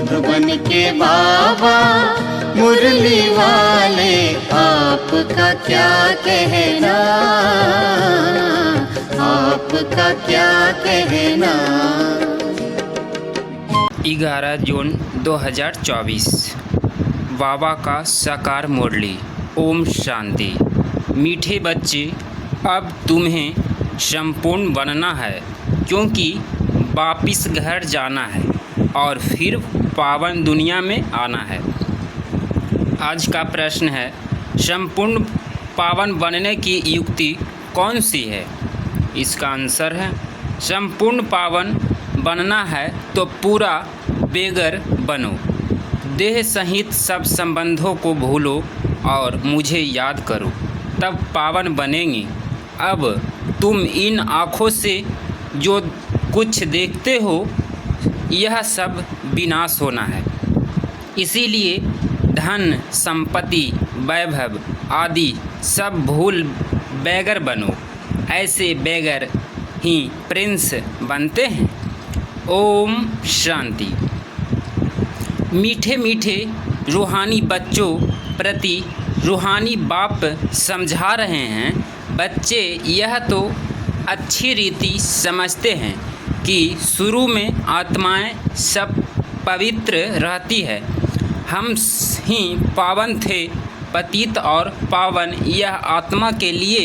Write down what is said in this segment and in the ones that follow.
मधुबन के बाबा मुरली वाले, आपका क्या कहना, आपका क्या कहना। 11 जून 2024 बाबा का साकार मुरली। ओम शांति। मीठे बच्चे, अब तुम्हें संपूर्ण बनना है, क्योंकि वापिस घर जाना है और फिर पावन दुनिया में आना है। आज का प्रश्न है, संपूर्ण पावन बनने की युक्ति कौन सी है? इसका आंसर है, संपूर्ण पावन बनना है तो पूरा बेगर बनो। देह सहित सब संबंधों को भूलो और मुझे याद करो, तब पावन बनेंगे। अब तुम इन आँखों से जो कुछ देखते हो, यह सब विनाश होना है। इसीलिए धन, संपत्ति, वैभव आदि सब भूल बेगर बनो। ऐसे बेगर ही प्रिंस बनते हैं। ओम शांति। मीठे मीठे रूहानी बच्चों प्रति रूहानी बाप समझा रहे हैं, बच्चे यह तो अच्छी रीति समझते हैं कि शुरू में आत्माएं सब पवित्र रहती है। हम ही पावन थे। पतित और पावन यह आत्मा के लिए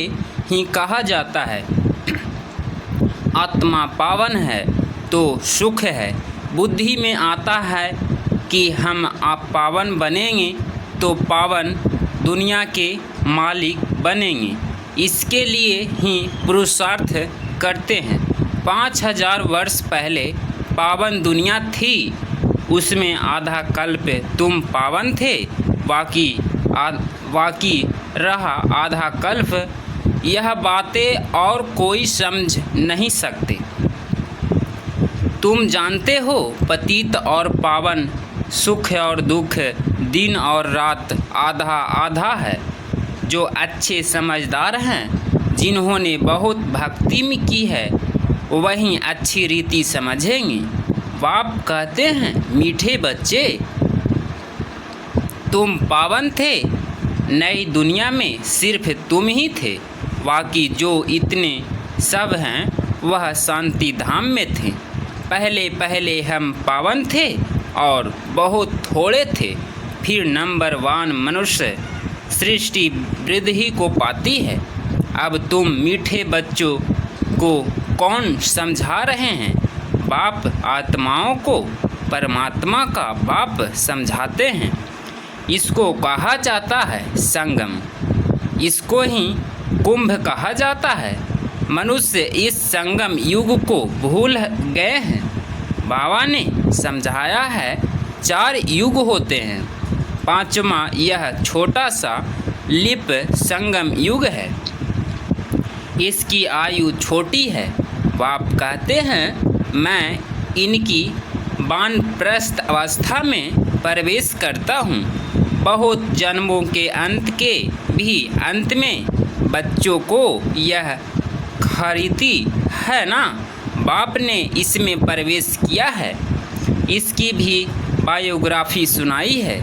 ही कहा जाता है। आत्मा पावन है तो सुख है। बुद्धि में आता है कि हम आप पावन बनेंगे तो पावन दुनिया के मालिक बनेंगे। इसके लिए ही पुरुषार्थ करते हैं। 5000 वर्ष पहले पावन दुनिया थी, उसमें आधा कल्प तुम पावन थे, बाकी रहा आधा कल्प। यह बातें और कोई समझ नहीं सकते। तुम जानते हो, पतित और पावन, सुख और दुख, दिन और रात आधा आधा है। जो अच्छे समझदार हैं, जिन्होंने बहुत भक्ति में की है, वही अच्छी रीति समझेंगे। बाप कहते हैं, मीठे बच्चे, तुम पावन थे। नई दुनिया में सिर्फ तुम ही थे, बाकी जो इतने सब हैं वह शांति धाम में थे। पहले पहले हम पावन थे और बहुत थोड़े थे। फिर नंबर 1 मनुष्य सृष्टि वृद्धि को पाती है। अब तुम मीठे बच्चों को कौन समझा रहे हैं? बाप आत्माओं को परमात्मा का बाप समझाते हैं। इसको कहा जाता है संगम। इसको ही कुंभ कहा जाता है। मनुष्य इस संगम युग को भूल गए हैं। बाबा ने समझाया है 4 युग होते हैं। 5वां यह छोटा सा लिप संगम युग है। इसकी आयु छोटी है। बाप कहते हैं, मैं इनकी वानप्रस्थ अवस्था में प्रवेश करता हूँ। बहुत जन्मों के अंत के भी अंत में बच्चों को यह खरीदी है ना, बाप ने इसमें प्रवेश किया है। इसकी भी बायोग्राफी सुनाई है।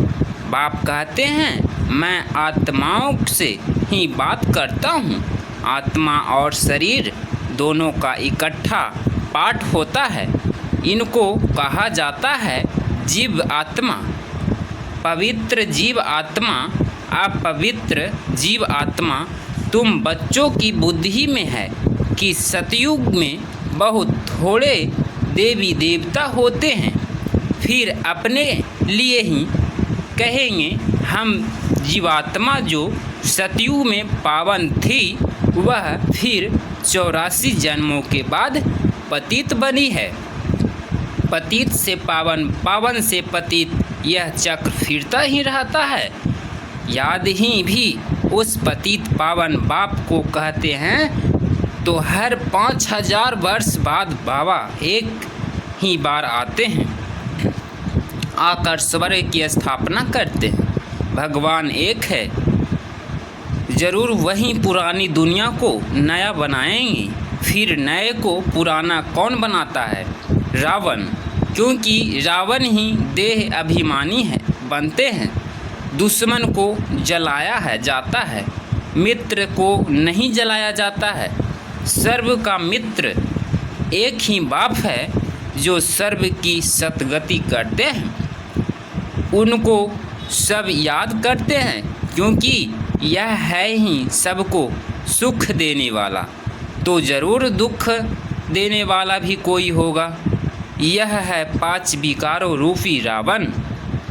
बाप कहते हैं, मैं आत्माओं से ही बात करता हूँ। आत्मा और शरीर दोनों का इकट्ठा पाठ होता है। इनको कहा जाता है जीव आत्मा। पवित्र जीव आत्मा, अपवित्र जीव आत्मा। तुम बच्चों की बुद्धि में है कि सतयुग में बहुत थोड़े देवी देवता होते हैं। फिर अपने लिए ही कहेंगे, हम जीवात्मा जो सतयुग में पावन थी, वह फिर 84 जन्मों के बाद पतित बनी है। पतित से पावन, पावन से पतित, यह चक्र फिरता ही रहता है। याद ही भी उस पतित पावन बाप को कहते हैं। तो हर 5000 वर्ष बाद बाबा एक ही बार आते हैं, आकर स्वर्ग की स्थापना करते हैं। भगवान एक है, ज़रूर वही पुरानी दुनिया को नया बनाएंगे। फिर नए को पुराना कौन बनाता है? रावण। क्योंकि रावण ही देह अभिमानी है बनते हैं। दुश्मन को जलाया है जाता है, मित्र को नहीं जलाया जाता है। सर्व का मित्र एक ही बाप है जो सर्व की सतगति करते हैं। उनको सब याद करते हैं क्योंकि यह है ही सबको सुख देने वाला, तो ज़रूर दुख देने वाला भी कोई होगा। यह है 5 विकारों रूपी रावण।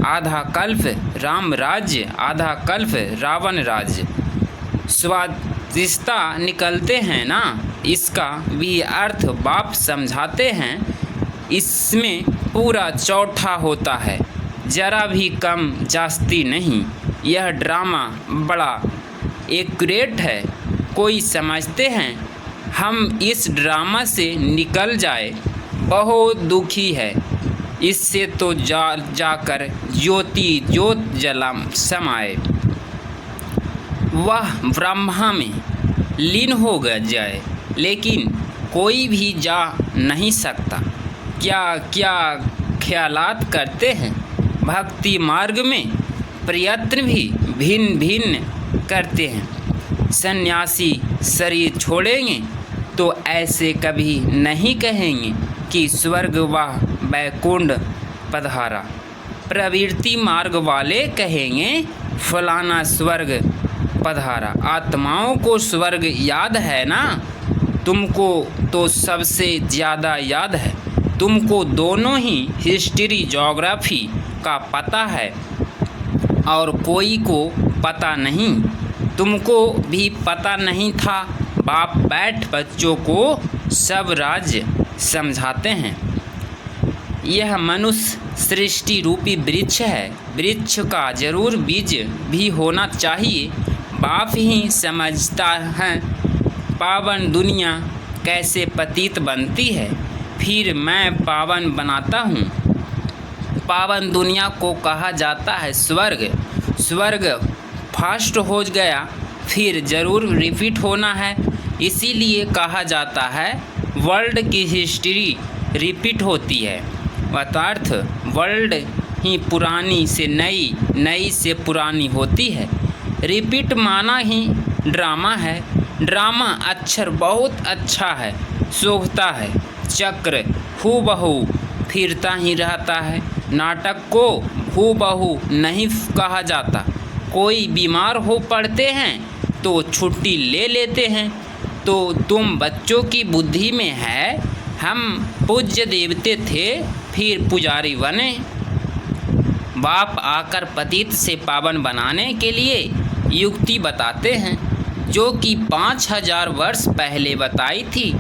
आधा कल्प राम राज्य, आधा कल्प रावण राज्य। स्वादिष्टता निकलते हैं ना, इसका भी अर्थ बाप समझाते हैं। इसमें पूरा चौथा होता है, जरा भी कम जास्ती नहीं। यह ड्रामा बड़ा एक्यूरेट है। कोई समझते हैं हम इस ड्रामा से निकल जाए, बहुत दुखी है। इससे तो जाकर ज्योति ज्योत जला समाए, वह ब्रह्मा में लीन हो जाए, लेकिन कोई भी जा नहीं सकता। क्या क्या ख्यालात करते हैं। भक्ति मार्ग में प्रयत्न भी भिन्न भिन्न करते हैं। सन्यासी शरीर छोड़ेंगे तो ऐसे कभी नहीं कहेंगे कि स्वर्ग व वैकुंठ पधारा। प्रवृत्ति मार्ग वाले कहेंगे फलाना स्वर्ग पधारा। आत्माओं को स्वर्ग याद है ना, तुमको तो सबसे ज़्यादा याद है। तुमको दोनों ही हिस्ट्री ज्योग्राफी का पता है और कोई को पता नहीं। तुमको भी पता नहीं था। बाप बैठ बच्चों को सब राज्य समझाते हैं। यह मनुष्य सृष्टि रूपी वृक्ष है। वृक्ष का जरूर बीज भी होना चाहिए। बाप ही समझता है पावन दुनिया कैसे पतित बनती है, फिर मैं पावन बनाता हूँ। पावन दुनिया को कहा जाता है स्वर्ग। स्वर्ग फास्ट हो गया फिर ज़रूर रिपीट होना है, इसीलिए कहा जाता है वर्ल्ड की हिस्ट्री रिपीट होती है। अर्थात वर्ल्ड ही पुरानी से नई, नई से पुरानी होती है। रिपीट माना ही ड्रामा है। ड्रामा अक्षर बहुत अच्छा है, शोभता है। चक्र हूबहू फिरता ही रहता है। नाटक को हूबहू नहीं कहा जाता। कोई बीमार हो पड़ते हैं तो छुट्टी ले लेते हैं। तो तुम बच्चों की बुद्धि में है हम पूज्य देवते थे फिर पुजारी बने। बाप आकर पतित से पावन बनाने के लिए युक्ति बताते हैं, जो कि 5000 वर्ष पहले बताई थी।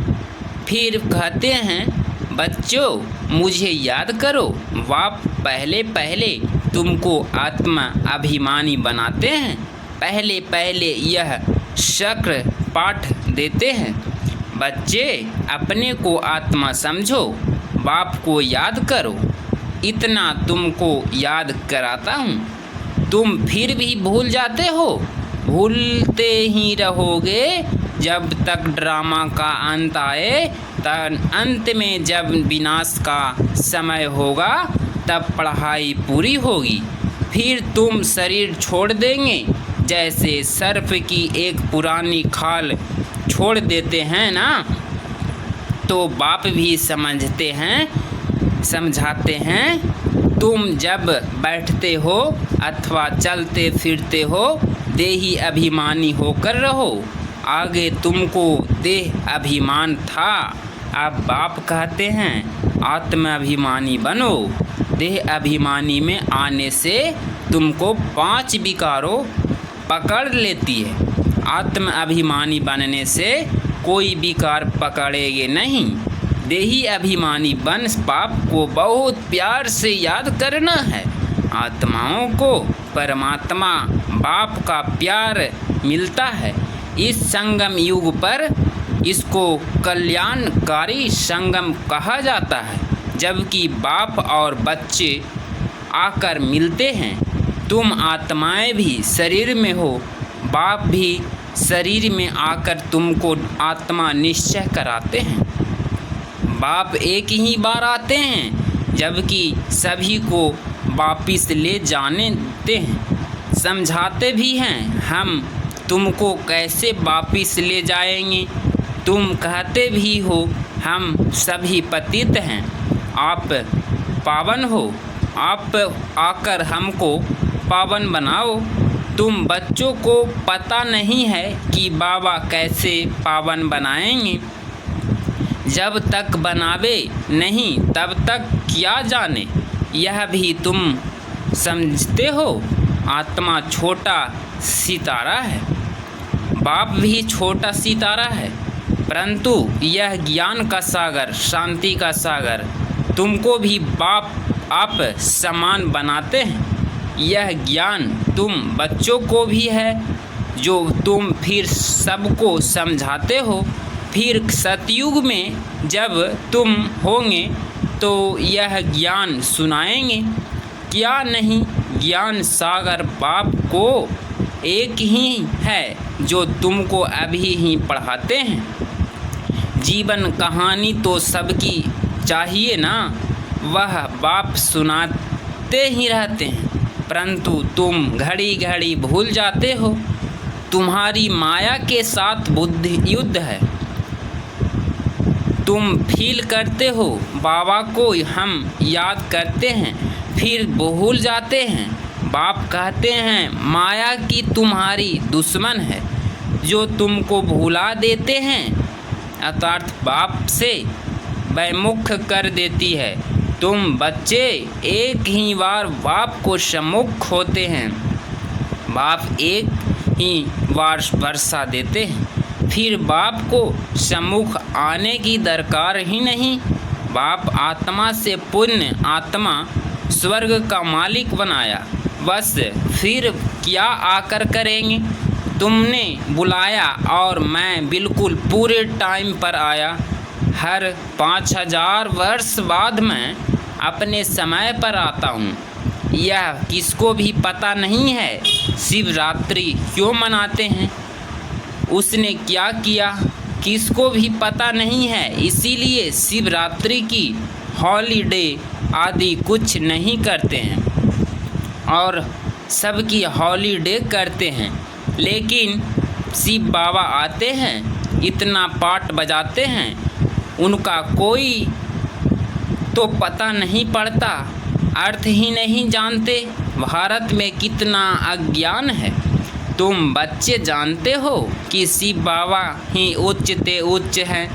फिर कहते हैं बच्चों मुझे याद करो। बाप पहले पहले तुमको आत्मा अभिमानी बनाते हैं। पहले पहले यह शक्र पाठ देते हैं। बच्चे अपने को आत्मा समझो, बाप को याद करो। इतना तुमको याद कराता हूँ। तुम फिर भी भूल जाते हो। भूलते ही रहोगे जब तक ड्रामा का अंत आए। तब अंत में जब विनाश का समय होगा तब पढ़ाई पूरी होगी। फिर तुम शरीर छोड़ देंगे, जैसे सर्प की एक पुरानी खाल छोड़ देते हैं ना। तो बाप भी समझाते हैं तुम जब बैठते हो अथवा चलते फिरते हो देही अभिमानी होकर रहो। आगे तुमको देह अभिमान था, अब बाप कहते हैं आत्माभिमानी बनो। देह अभिमानी में आने से तुमको 5 विकारों पकड़ लेती है। आत्म अभिमानी बनने से कोई विकार पकड़ेगे नहीं। देही अभिमानी बन पाप को बहुत प्यार से याद करना है। आत्माओं को परमात्मा बाप का प्यार मिलता है। इस संगम युग पर इसको कल्याणकारी संगम कहा जाता है, जबकि बाप और बच्चे आकर मिलते हैं। तुम आत्माएं भी शरीर में हो, बाप भी शरीर में आकर तुमको आत्मा निश्चय कराते हैं। बाप एक ही बार आते हैं, जबकि सभी को वापिस ले जाते हैं। समझाते भी हैं, हम तुमको कैसे वापिस ले जाएंगे। तुम कहते भी हो हम सभी पतित हैं, आप पावन हो, आप आकर हमको पावन बनाओ। तुम बच्चों को पता नहीं है कि बाबा कैसे पावन बनाएंगे। जब तक बनावे नहीं तब तक क्या जाने। यह भी तुम समझते हो, आत्मा छोटा सितारा है, बाप भी छोटा सितारा है, परंतु यह ज्ञान का सागर, शांति का सागर तुमको भी बाप आप समान बनाते हैं। यह ज्ञान तुम बच्चों को भी है जो तुम फिर सबको समझाते हो। फिर सतयुग में जब तुम होंगे तो यह ज्ञान सुनाएंगे। क्या नहीं, ज्ञान सागर बाप को एक ही है जो तुमको अभी ही पढ़ाते हैं। जीवन कहानी तो सबकी चाहिए ना, वह बाप सुनाते ही रहते हैं, परंतु तुम घड़ी घड़ी भूल जाते हो। तुम्हारी माया के साथ बुद्धि युद्ध है। तुम फील करते हो बाबा को हम याद करते हैं, फिर भूल जाते हैं। बाप कहते हैं माया की तुम्हारी दुश्मन है जो तुमको भुला देते हैं, अर्थात बाप से वैमुख कर देती है। तुम बच्चे एक ही बार बाप को सम्मुख होते हैं, बाप एक ही बार वर्षा देते हैं, फिर बाप को सम्मुख आने की दरकार ही नहीं। बाप आत्मा से पुण्य आत्मा स्वर्ग का मालिक बनाया, बस फिर क्या आकर करेंगे। तुमने बुलाया और मैं बिल्कुल पूरे टाइम पर आया। हर 5000 वर्ष बाद मैं अपने समय पर आता हूँ। यह किसको भी पता नहीं है शिवरात्रि क्यों मनाते हैं, उसने क्या किया किसको भी पता नहीं है। इसीलिए शिवरात्रि की हॉलीडे आदि कुछ नहीं करते हैं और सबकी हॉलीडे करते हैं। लेकिन शिव बाबा आते हैं, इतना पाठ बजाते हैं, उनका कोई तो पता नहीं पड़ता, अर्थ ही नहीं जानते। भारत में कितना अज्ञान है। तुम बच्चे जानते हो कि शिव बाबा ही उच्च ते उच्च हैं,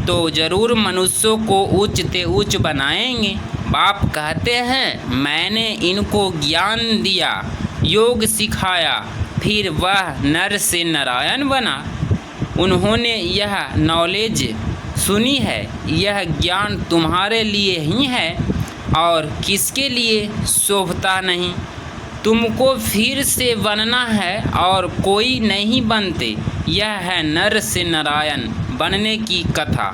तो ज़रूर मनुष्यों को उच्च ते उच्च बनाएंगे। बाप कहते हैं मैंने इनको ज्ञान दिया, योग सिखाया, फिर वह नर से नारायण बना। उन्होंने यह नॉलेज सुनी है, यह ज्ञान तुम्हारे लिए ही है और किसके लिए शोभता नहीं। तुमको फिर से बनना है और कोई नहीं बनते। यह है नर से नारायण बनने की कथा।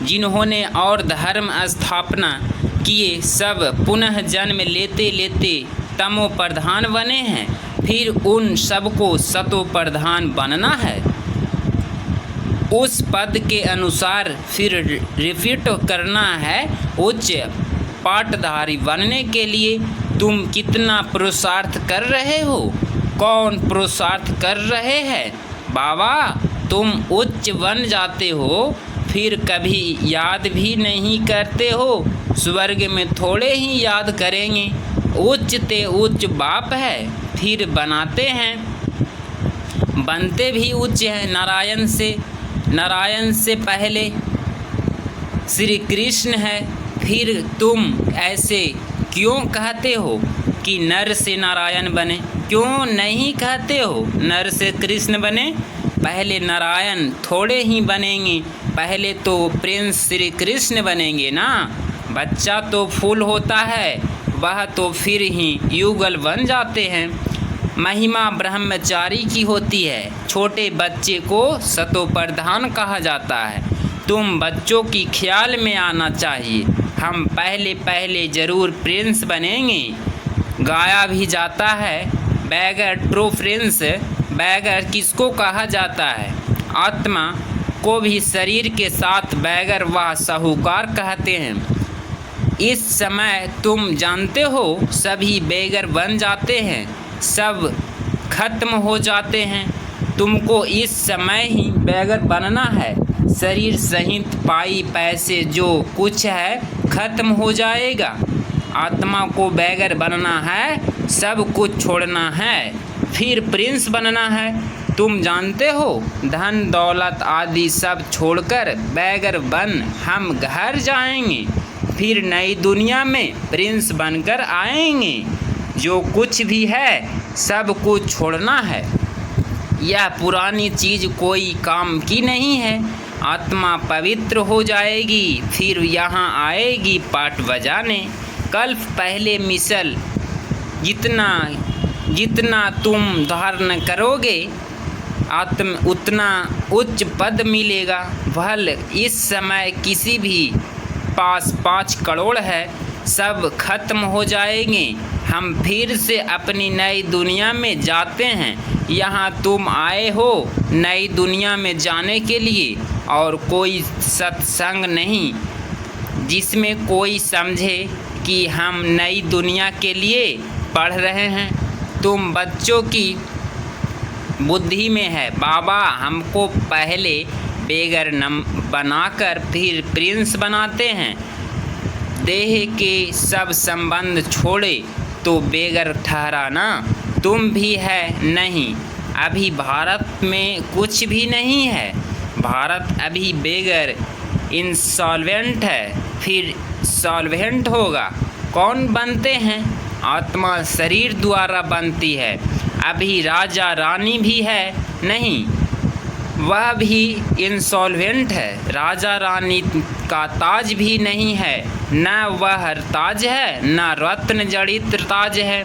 जिन्होंने और धर्म स्थापना किए सब पुनः जन्म लेते लेते तमो प्रधान बने हैं, फिर उन सबको सतो प्रधान बनना है। उस पद के अनुसार फिर रिपीट करना है। उच्च पाठधारी बनने के लिए तुम कितना पुरुषार्थ कर रहे हो, कौन पुरुषार्थ कर रहे हैं। बाबा तुम उच्च बन जाते हो, फिर कभी याद भी नहीं करते हो। स्वर्ग में थोड़े ही याद करेंगे। उच्च ते उच्च बाप है, फिर बनाते हैं, बनते भी उच्च हैं नारायण से। नारायण से पहले श्री कृष्ण है, फिर तुम ऐसे क्यों कहते हो कि नर से नारायण बने, क्यों नहीं कहते हो नर से कृष्ण बने। पहले नारायण थोड़े ही बनेंगे, पहले तो प्रिंस श्री कृष्ण बनेंगे ना। बच्चा तो फूल होता है, वह तो फिर ही युगल बन जाते हैं। महिमा ब्रह्मचारी की होती है, छोटे बच्चे को सतो प्रधान कहा जाता है। तुम बच्चों की ख्याल में आना चाहिए, हम पहले पहले ज़रूर प्रिंस बनेंगे। गाया भी जाता है बैगर ट्रू प्रिंस। बैगर किसको कहा जाता है, आत्मा को भी शरीर के साथ बैगर व साहूकार कहते हैं। इस समय तुम जानते हो सभी बेगर बन जाते हैं, सब खत्म हो जाते हैं। तुमको इस समय ही बेगर बनना है। शरीर सहित पाई पैसे जो कुछ है खत्म हो जाएगा। आत्मा को बेगर बनना है, सब कुछ छोड़ना है, फिर प्रिंस बनना है। तुम जानते हो धन दौलत आदि सब छोड़कर बेगर बन हम घर जाएंगे, फिर नई दुनिया में प्रिंस बनकर आएंगे। जो कुछ भी है सब कुछ छोड़ना है। यह पुरानी चीज़ कोई काम की नहीं है। आत्मा पवित्र हो जाएगी, फिर यहाँ आएगी पाठ बजाने। कल्प पहले मिसल जितना तुम धारण करोगे उतना उच्च पद मिलेगा। भल इस समय किसी भी पास 5 करोड़ है, सब खत्म हो जाएंगे। हम फिर से अपनी नई दुनिया में जाते हैं। यहाँ तुम आए हो नई दुनिया में जाने के लिए, और कोई सत्संग नहीं जिसमें कोई समझे कि हम नई दुनिया के लिए पढ़ रहे हैं। तुम बच्चों की बुद्धि में है बाबा हमको पहले बेगर बनाकर फिर प्रिंस बनाते हैं। देह के सब संबंध छोड़े तो बेगर ठहराना तुम भी है नहीं। अभी भारत में कुछ भी नहीं है। भारत अभी बेगर इंसॉल्वेंट है, फिर सॉल्वेंट होगा। कौन बनते हैं? आत्मा शरीर द्वारा बनती है। अभी राजा रानी भी है नहीं, वह भी इंसॉल्वेंट है। राजा रानी का ताज भी नहीं है, न वह ताज है न रत्न जड़ित ताज है।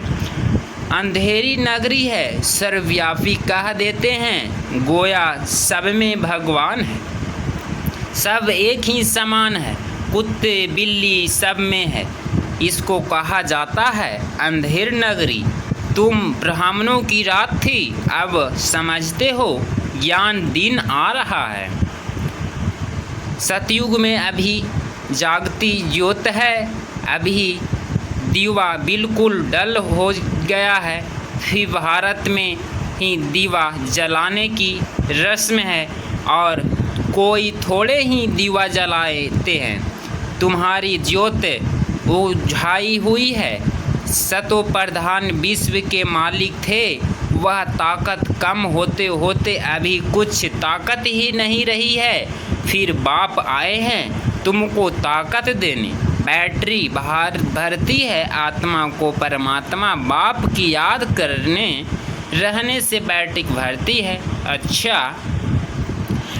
अंधेरी नगरी है, सर्वव्यापी कह देते हैं, गोया सब में भगवान है। सब एक ही समान है, कुत्ते बिल्ली सब में है। इसको कहा जाता है अंधेर नगरी। तुम ब्राह्मणों की रात थी, अब समझते हो ज्ञान दिन आ रहा है। सतयुग में अभी जागती ज्योत है, अभी दीवा बिल्कुल डल हो गया है। फिर भारत में ही दीवा जलाने की रस्म है और कोई थोड़े ही दीवा जलाते हैं। तुम्हारी ज्योत बुझाई हुई है। सतो प्रधान विश्व के मालिक थे, वह ताकत कम होते होते अभी कुछ ताकत ही नहीं रही है। फिर बाप आए हैं तुमको ताकत देने। बैटरी बाहर भरती है आत्मा को परमात्मा बाप की याद करने रहने से बैटरी भरती है। अच्छा,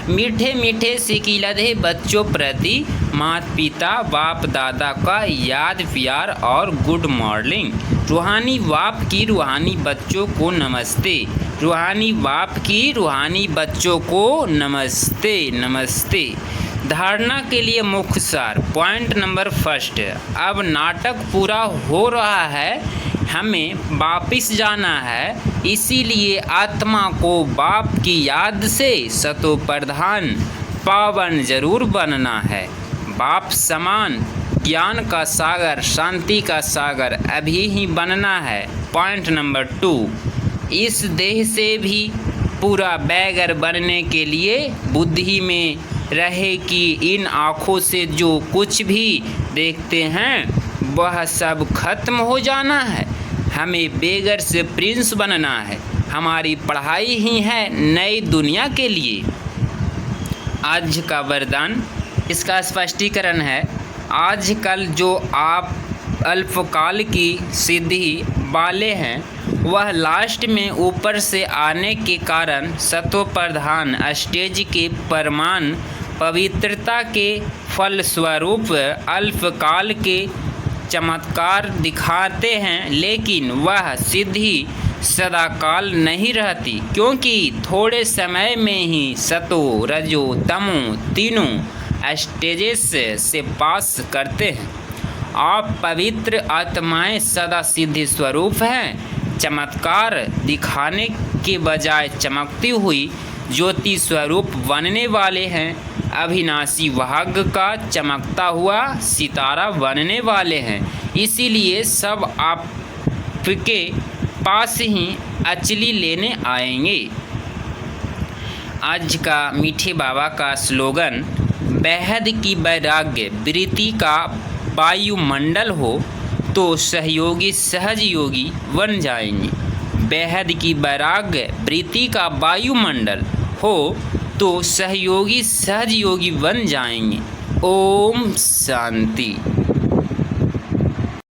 मीठे मीठे सिकिलधे बच्चों प्रति माता पिता बाप दादा का याद प्यार और गुड मॉर्निंग। रूहानी बाप की रूहानी बच्चों को नमस्ते। रूहानी बाप की रूहानी बच्चों को नमस्ते नमस्ते। धारणा के लिए मुख्य सार पॉइंट नंबर 1। अब नाटक पूरा हो रहा है, हमें वापिस जाना है, इसीलिए आत्मा को बाप की याद से सतो प्रधान पावन जरूर बनना है। बाप समान ज्ञान का सागर शांति का सागर अभी ही बनना है। पॉइंट नंबर 2, इस देह से भी पूरा बैगर बनने के लिए बुद्धि में रहे कि इन आँखों से जो कुछ भी देखते हैं वह सब खत्म हो जाना है। हमें बेगर से प्रिंस बनना है। हमारी पढ़ाई ही है नई दुनिया के लिए। आज का वरदान, इसका स्पष्टीकरण है, आजकल जो आप अल्पकाल की सिद्धि वाले हैं वह लास्ट में ऊपर से आने के कारण सतो प्रधान स्टेज के परमान पवित्रता के फलस्वरूप अल्पकाल के चमत्कार दिखाते हैं, लेकिन वह सिद्धि सदाकाल नहीं रहती, क्योंकि थोड़े समय में ही सतो रजो तमो तीनों स्टेजेस से पास करते हैं। आप पवित्र आत्माएं सदा सिद्धि स्वरूप हैं। चमत्कार दिखाने के बजाय चमकती हुई ज्योति स्वरूप बनने वाले हैं। अविनाशी भाग्य का चमकता हुआ सितारा बनने वाले हैं। इसीलिए सब आपके पास ही अचली लेने आएंगे। आज का मीठे बाबा का स्लोगन, बेहद की वैराग्य वृत्ति का वायुमंडल हो तो सहयोगी सहज योगी बन जाएंगे। बेहद की वैराग्य वृत्ति का वायुमंडल हो तो सहयोगी सहज योगी बन जाएंगे। ओम शांति।